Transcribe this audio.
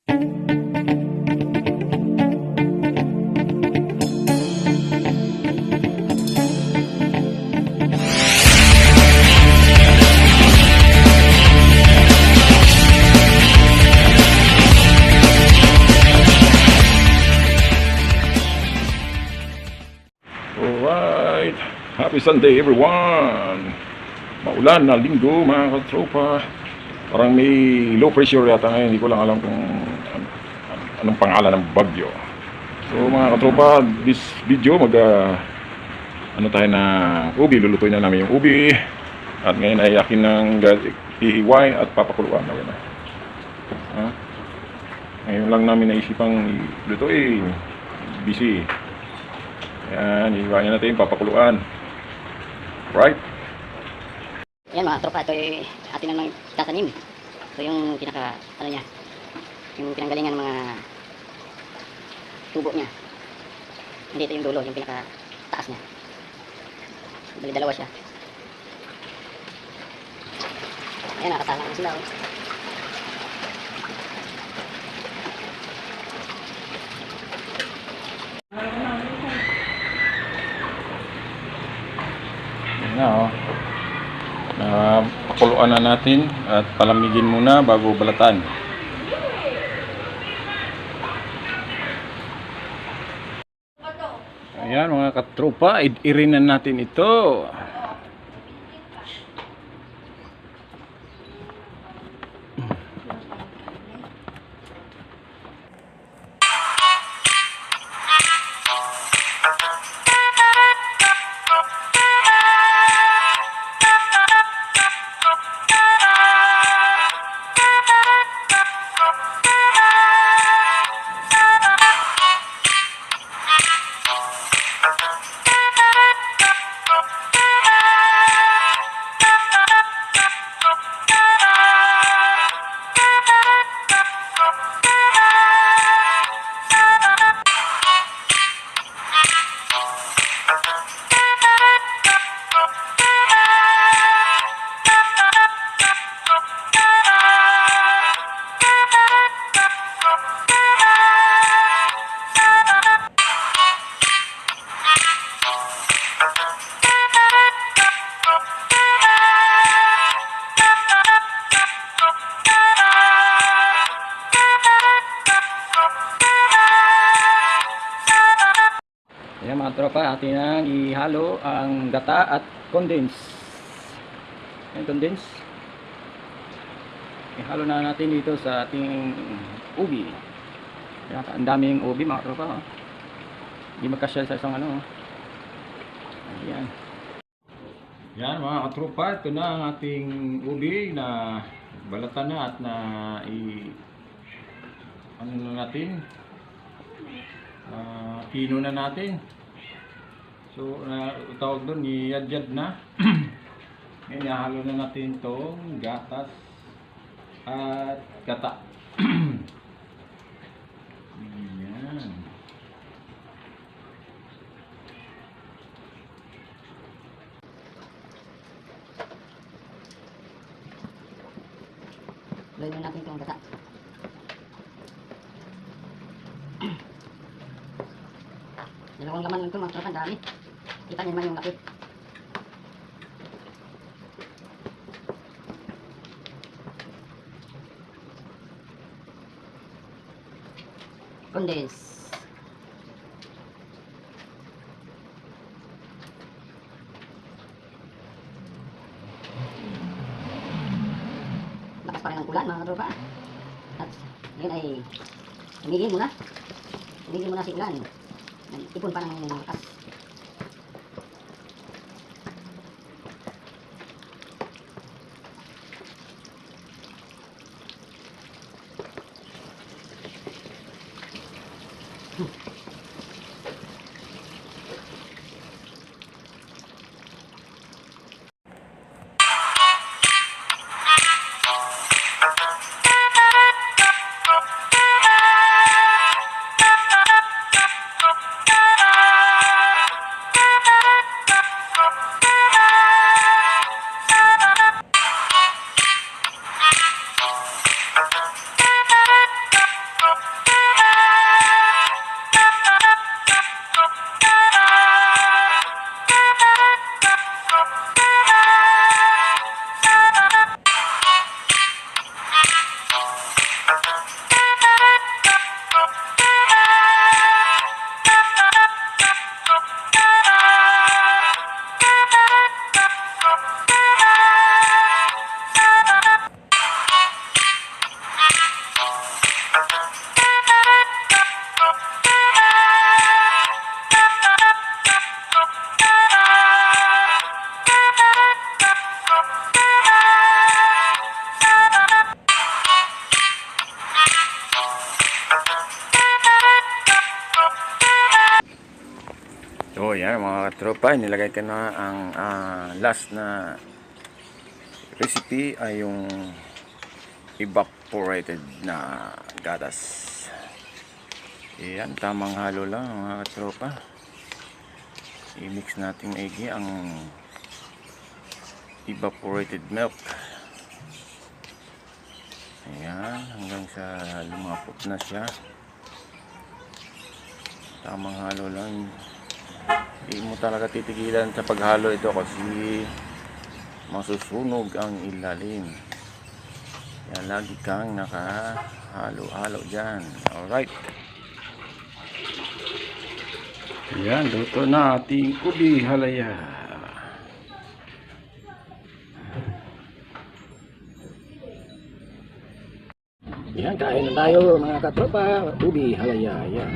Alright, happy Sunday everyone. Maulan na linggo mga katropa. Parang may low pressure yata ngayon. Hindi ko lang alam kung anong pangalan ng bagyo. So mga katropa, this video ano tayo na ubi. Lulutuin na namin yung ubi. At ngayon ay akin ng iiway at papakuluan na yun. Ngayon lang namin naisipang lutuin. Busy. Yan, iiwain natin, papakuluan. Right? Yan mga tropa, ito ay atin ang tatanim. Ito yung pinaka, niya, yung pinanggalingan ng mga tubo niya. Hindi, ito yung dulo, yung pinaka taas niya. Dalawa siya. Ayan, nakasala na sila. Pakuluan na natin at palamigin muna bago balatan. Ayan mga katropa, irinan natin ito. Ayan mga tropa, atin na ihalo ang gata at condense. Ayan, condense. Ihalo na natin dito sa ating ubi. Ayan, ang daming ubi mga tropa. Hindi magkasyal sa isang ano. Ayan. Ayan mga katropa, ito na ang ating ubi na balatan na at na ano na natin. Pino na natin. So, tawag doon, iyadyad na. Ngayon, ihalo na natin itong gatas at gata. Ayan. Lagyan na natin itong gata. Dalawang laman ito mga tropa, dami. Kita niyo naman yung laki. Condense. Lakas pa rin ang ulan mga tropa. At ngayon ay tumigil muna. Tumigil muna si ulan. Ipon pa ng lakas. So yan mga katropa, nilagay ko na ang last na recipe ay yung evaporated na gatas. Yan, tamang halo lang mga katropa. I-mix natin maigi ang evaporated milk. Ayan, hanggang sa lumapot na siya. Tamang halo lang. Hindi mo talaga titigilan sa paghalo ito kasi masusunog ang ilalim. Kaya lagi kang nakahalo-halo dyan. Alright. Yan, luto na ating ubi halaya. Yan, kain na tayo mga katropa. Ubi halaya. Yan.